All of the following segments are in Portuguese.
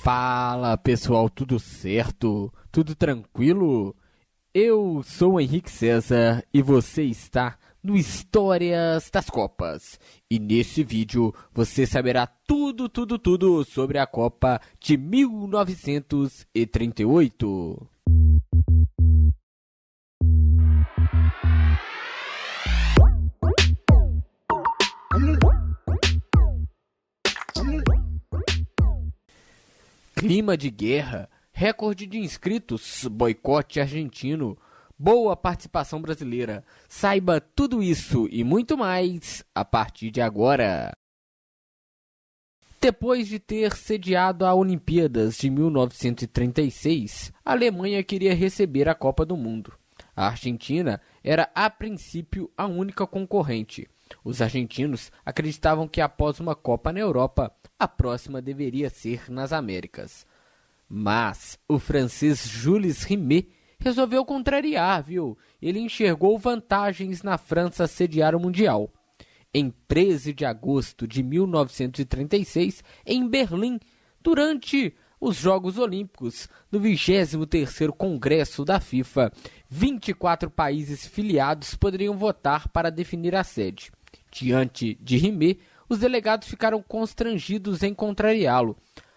Fala pessoal, tudo certo? Tudo tranquilo? Eu sou o Henrique César e você está no Histórias das Copas. E nesse vídeo você saberá tudo sobre a Copa de 1938. Clima de guerra, recorde de inscritos, boicote argentino, boa participação brasileira. Saiba tudo isso e muito mais a partir de agora. Depois de ter sediado a Olimpíadas de 1936, a Alemanha queria receber a Copa do Mundo. A Argentina era, a princípio, a única concorrente. Os argentinos acreditavam que após uma Copa na Europa, a próxima deveria ser nas Américas. Mas o francês Jules Rimet resolveu contrariar, viu? Ele enxergou vantagens na França sediar o Mundial. Em 13 de agosto de 1936, em Berlim, durante os Jogos Olímpicos, no 23º Congresso da FIFA, 24 países filiados poderiam votar para definir a sede. Diante de Rimet, os delegados ficaram constrangidos em contrariá-lo.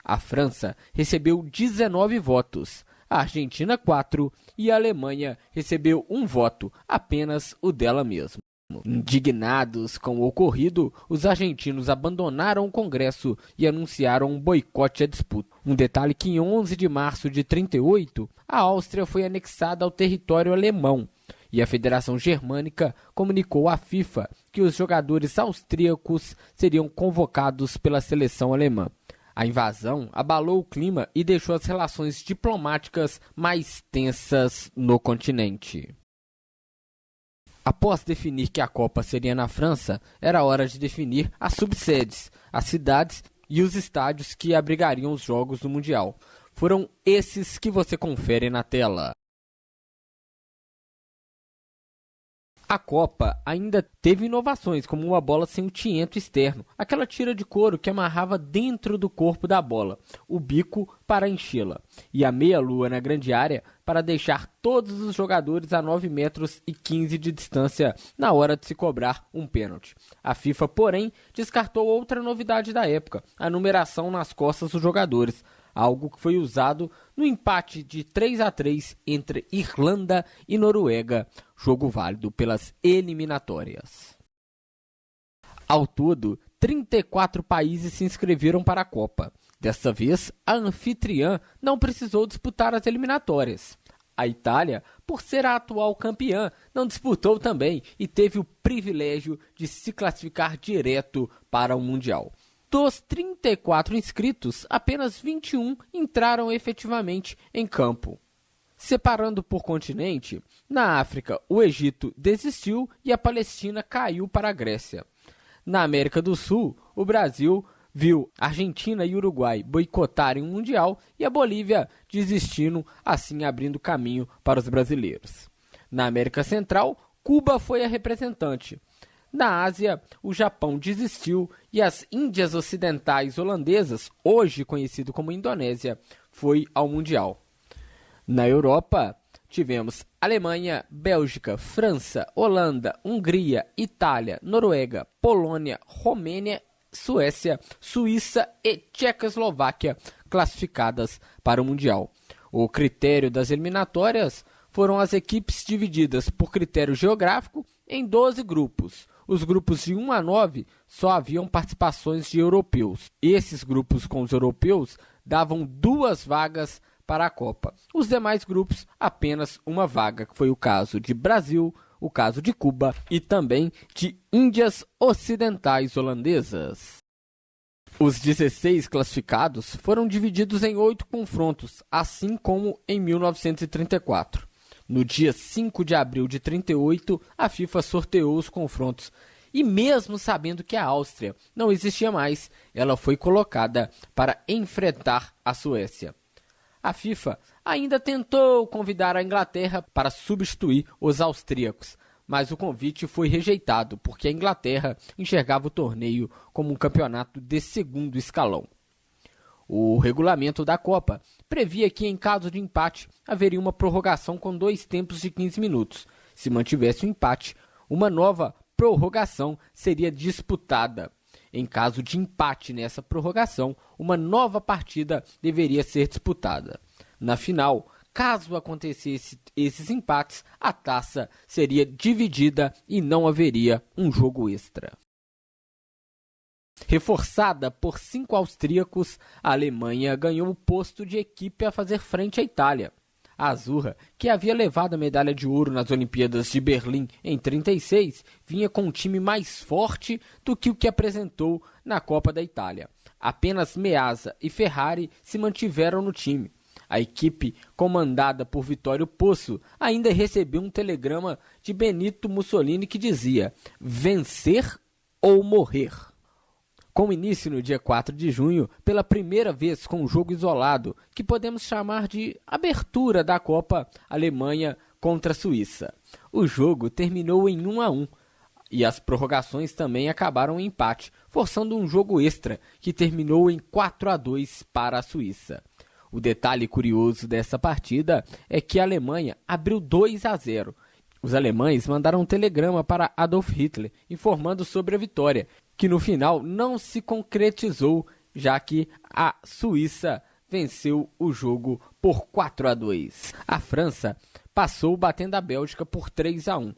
A França recebeu 19 votos, a Argentina 4 e a Alemanha recebeu 1 voto, apenas o dela mesma. Indignados com o ocorrido, os argentinos abandonaram o Congresso e anunciaram um boicote à disputa. Um detalhe que em 11 de março de 1938, a Áustria foi anexada ao território alemão e a Federação Germânica comunicou à FIFA que os jogadores austríacos seriam convocados pela seleção alemã. A invasão abalou o clima e deixou as relações diplomáticas mais tensas no continente. Após definir que a Copa seria na França, era hora de definir as subsedes, as cidades e os estádios que abrigariam os Jogos do Mundial. Foram esses que você confere na tela. A Copa ainda teve inovações, como uma bola sem o tiento externo, aquela tira de couro que amarrava dentro do corpo da bola, o bico para enchê-la, e a meia-lua na grande área para deixar todos os jogadores a 9,15 metros de distância na hora de se cobrar um pênalti. A FIFA, porém, descartou outra novidade da época, a numeração nas costas dos jogadores, algo que foi usado no empate de 3-3 entre Irlanda e Noruega, jogo válido pelas eliminatórias. Ao todo, 34 países se inscreveram para a Copa. Desta vez, a anfitriã não precisou disputar as eliminatórias. A Itália, por ser a atual campeã, não disputou também e teve o privilégio de se classificar direto para o Mundial. Dos 34 inscritos, apenas 21 entraram efetivamente em campo. Separando por continente, na África, o Egito desistiu e a Palestina caiu para a Grécia. Na América do Sul, o Brasil viu Argentina e Uruguai boicotarem o Mundial e a Bolívia desistindo, assim abrindo caminho para os brasileiros. Na América Central, Cuba foi a representante. Na Ásia, o Japão desistiu e as Índias Ocidentais Holandesas, hoje conhecido como Indonésia, foi ao Mundial. Na Europa, tivemos Alemanha, Bélgica, França, Holanda, Hungria, Itália, Noruega, Polônia, Romênia, Suécia, Suíça e Tchecoslováquia classificadas para o Mundial. O critério das eliminatórias foram as equipes divididas por critério geográfico em 12 grupos. Os grupos de 1 a 9 só haviam participações de europeus. Esses grupos com os europeus davam 2 vagas para a Copa. Os demais grupos, apenas uma vaga, que foi o caso de Brasil, o caso de Cuba e também de Índias Ocidentais Holandesas. Os 16 classificados foram divididos em 8 confrontos, assim como em 1934. No dia 5 de abril de 1938, a FIFA sorteou os confrontos e mesmo sabendo que a Áustria não existia mais, ela foi colocada para enfrentar a Suécia. A FIFA ainda tentou convidar a Inglaterra para substituir os austríacos, mas o convite foi rejeitado porque a Inglaterra enxergava o torneio como um campeonato de segundo escalão. O regulamento da Copa previa que, em caso de empate, haveria uma prorrogação com 2 tempos de 15 minutos. Se mantivesse o empate, uma nova prorrogação seria disputada. Em caso de empate nessa prorrogação, uma nova partida deveria ser disputada. Na final, caso acontecesse esses empates, a taça seria dividida e não haveria um jogo extra. Reforçada por 5 austríacos, a Alemanha ganhou o posto de equipe a fazer frente à Itália. A Azurra, que havia levado a medalha de ouro nas Olimpíadas de Berlim em 1936, vinha com um time mais forte do que o que apresentou na Copa da Itália. Apenas Meazza e Ferrari se mantiveram no time. A equipe, comandada por Vittorio Pozzo, ainda recebeu um telegrama de Benito Mussolini que dizia: vencer ou morrer. Com início no dia 4 de junho, pela primeira vez com um jogo isolado, que podemos chamar de abertura da Copa, Alemanha contra a Suíça. O jogo terminou em 1-1 e as prorrogações também acabaram em empate, forçando um jogo extra que terminou em 4-2 para a Suíça. O detalhe curioso dessa partida é que a Alemanha abriu 2-0. Os alemães mandaram um telegrama para Adolf Hitler informando sobre a vitória, que no final não se concretizou, já que a Suíça venceu o jogo por 4-2. A França passou batendo a Bélgica por 3-1.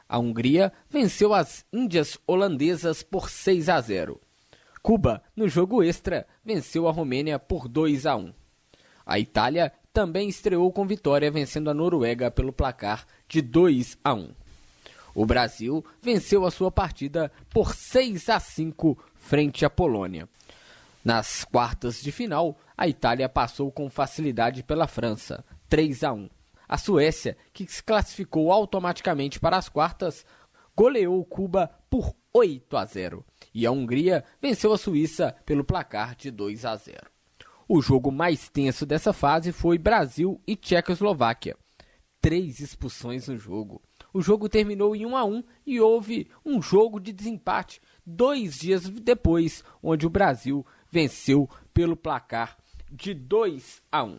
A Hungria venceu as Índias Holandesas por 6-0. Cuba, no jogo extra, venceu a Romênia por 2-1. A Itália também estreou com vitória, vencendo a Noruega pelo placar de 2-1. O Brasil venceu a sua partida por 6-5 frente à Polônia. Nas quartas de final, a Itália passou com facilidade pela França, 3-1. A Suécia, que se classificou automaticamente para as quartas, goleou Cuba por 8-0. E a Hungria venceu a Suíça pelo placar de 2-0. O jogo mais tenso dessa fase foi Brasil e Tchecoslováquia. 3 expulsões no jogo. O jogo terminou em 1-1 e houve um jogo de desempate 2 dias depois, onde o Brasil venceu pelo placar de 2-1.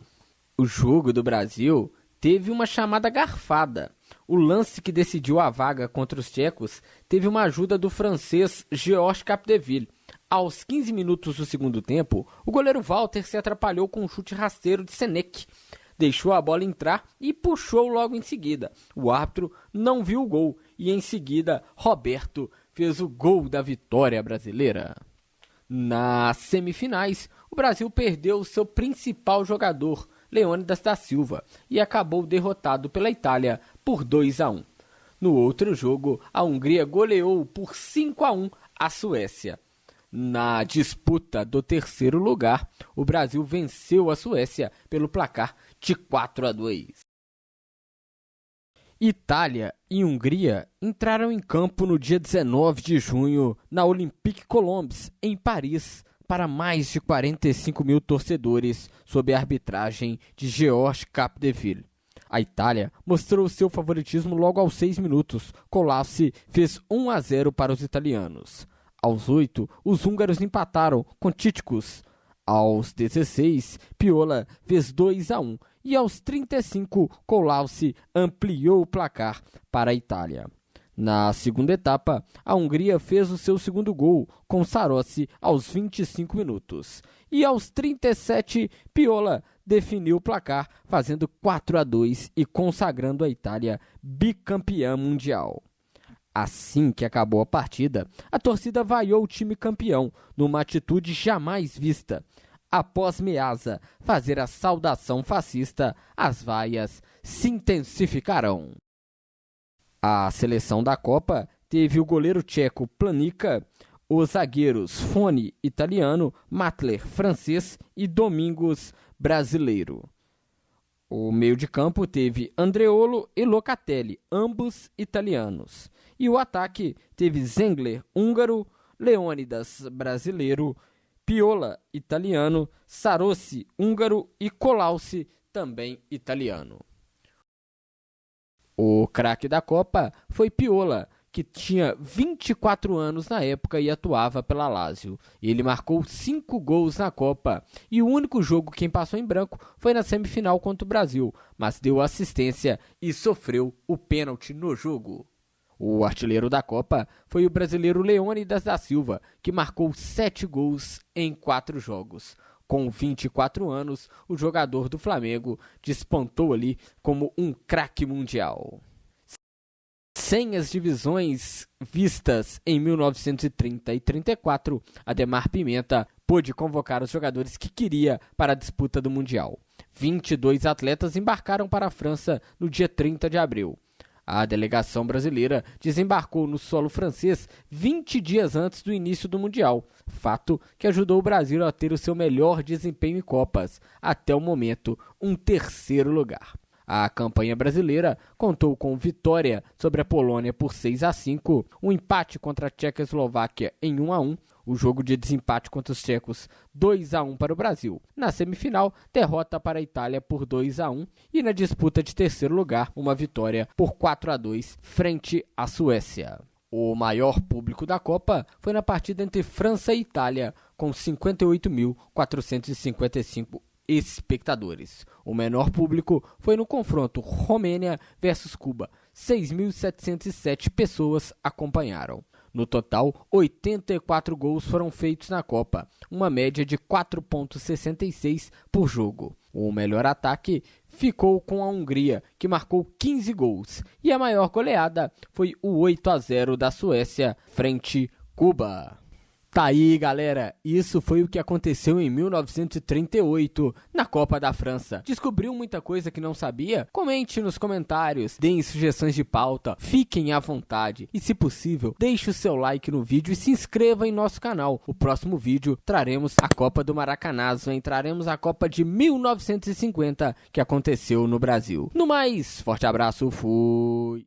O jogo do Brasil teve uma chamada garfada. O lance que decidiu a vaga contra os tchecos teve uma ajuda do francês Georges Capdeville. Aos 15 minutos do segundo tempo, o goleiro Walter se atrapalhou com um chute rasteiro de Senek. Deixou a bola entrar e puxou logo em seguida. O árbitro não viu o gol e em seguida Roberto fez o gol da vitória brasileira. Nas semifinais, o Brasil perdeu seu principal jogador, Leônidas da Silva, e acabou derrotado pela Itália por 2-1. No outro jogo, a Hungria goleou por 5-1 a Suécia. Na disputa do terceiro lugar, o Brasil venceu a Suécia pelo placar de 4-2. Itália e Hungria entraram em campo no dia 19 de junho na Olympique Colombes, em Paris, para mais de 45 mil torcedores, sob a arbitragem de Georges Capdeville. A Itália mostrou seu favoritismo logo aos 6 minutos. Colassi fez 1-0 para os italianos. Aos 8, os húngaros empataram com Títicos. Aos 16, Piola fez 2-1 e aos 35, Colassi ampliou o placar para a Itália. Na segunda etapa, a Hungria fez o seu segundo gol com Sarossi aos 25 minutos. E aos 37, Piola definiu o placar, fazendo 4-2 e consagrando a Itália bicampeã mundial. Assim que acabou a partida, a torcida vaiou o time campeão, numa atitude jamais vista. Após Meazza fazer a saudação fascista, as vaias se intensificarão. A seleção da Copa teve o goleiro tcheco Planica, os zagueiros Foni, italiano, Matler, francês e Domingos, brasileiro. O meio de campo teve Andreolo e Locatelli, ambos italianos. E o ataque teve Zengler, húngaro, Leônidas, brasileiro, Piola, italiano, Sarossi, húngaro e Colassi, também italiano. O craque da Copa foi Piola, que tinha 24 anos na época e atuava pela Lazio. Ele marcou 5 gols na Copa e o único jogo quem passou em branco foi na semifinal contra o Brasil, mas deu assistência e sofreu o pênalti no jogo. O artilheiro da Copa foi o brasileiro Leônidas da Silva, que marcou 7 gols em 4 jogos. Com 24 anos, o jogador do Flamengo despontou ali como um craque mundial. Sem as divisões vistas em 1930 e 34, Ademar Pimenta pôde convocar os jogadores que queria para a disputa do Mundial. 22 atletas embarcaram para a França no dia 30 de abril. A delegação brasileira desembarcou no solo francês 20 dias antes do início do Mundial, fato que ajudou o Brasil a ter o seu melhor desempenho em Copas, até o momento, um 3º lugar. A campanha brasileira contou com vitória sobre a Polônia por 6-5, um empate contra a Tchecoslováquia em 1-1, o jogo de desempate contra os tchecos 2-1 para o Brasil. Na semifinal, derrota para a Itália por 2-1 e na disputa de 3º lugar, uma vitória por 4-2 frente à Suécia. O maior público da Copa foi na partida entre França e Itália, com 58.455 espectadores. O menor público foi no confronto Romênia versus Cuba. 6.707 pessoas acompanharam. No total, 84 gols foram feitos na Copa, uma média de 4,66 por jogo. O melhor ataque ficou com a Hungria, que marcou 15 gols, e a maior goleada foi o 8-0 da Suécia frente Cuba. Tá aí, galera, isso foi o que aconteceu em 1938 na Copa da França. Descobriu muita coisa que não sabia? Comente nos comentários, deem sugestões de pauta, fiquem à vontade e, se possível, deixe o seu like no vídeo e se inscreva em nosso canal. O próximo vídeo traremos a Copa do Maracanazo, traremos a Copa de 1950 que aconteceu no Brasil. No mais, forte abraço, fui!